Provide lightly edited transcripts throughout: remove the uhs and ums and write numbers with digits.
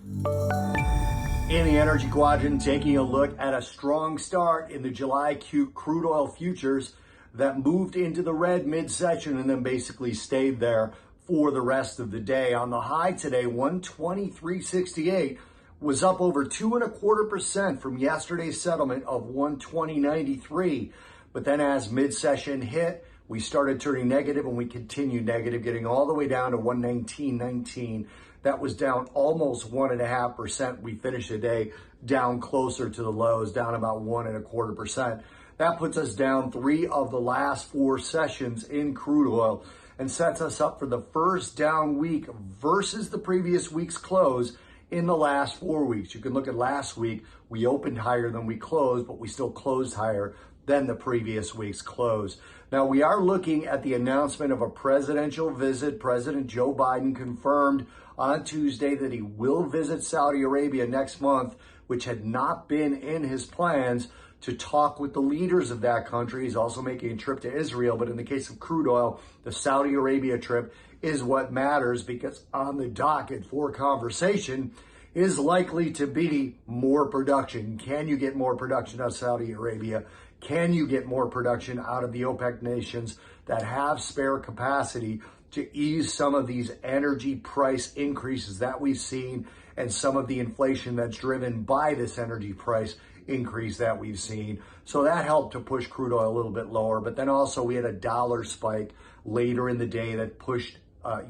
In the energy quadrant, taking a look at a strong start in the July crude oil futures that moved into the red mid-session and then basically stayed there for the rest of the day. On the high today, 123.68 was up over 2.25% from yesterday's settlement of 120.93. But then as mid-session hit, we started turning negative and we continued negative, getting all the way down to 119.19. That was down almost 1.5%. We finished the day down closer to the lows, down about 1.25%. That puts us down 3 of the last 4 sessions in crude oil and sets us up for the first down week versus the previous week's close in the last 4 weeks. You can look at last week, we opened higher than we closed, but we still closed higher than the previous week's close. Now, we are looking at the announcement of a presidential visit. President Joe Biden confirmed on Tuesday that he will visit Saudi Arabia next month, which had not been in his plans, to talk with the leaders of that country. He's also making a trip to Israel, but in the case of crude oil, the Saudi Arabia trip is what matters, because on the docket for conversation is likely to be more production. Can you get more production out of Saudi Arabia? Can you get more production out of the OPEC nations that have spare capacity to ease some of these energy price increases that we've seen and some of the inflation that's driven by this energy price increase that we've seen? So that helped to push crude oil a little bit lower. But then also we had a dollar spike later in the day that pushed,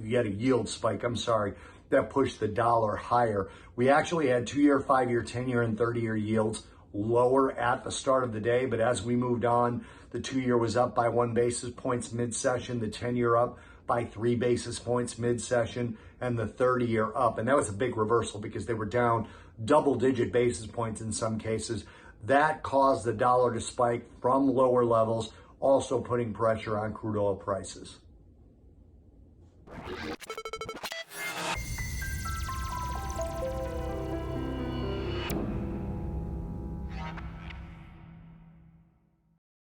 you had a yield spike, that pushed the dollar higher. We actually had 2-year, 5-year, 10-year, and 30-year yields lower at the start of the day, but as we moved on, the 2-year was up by 1 basis points mid-session, the 10-year up by 3 basis points mid-session, and the 30-year up. And that was a big reversal because they were down double-digit basis points in some cases. That caused the dollar to spike from lower levels, also putting pressure on crude oil prices.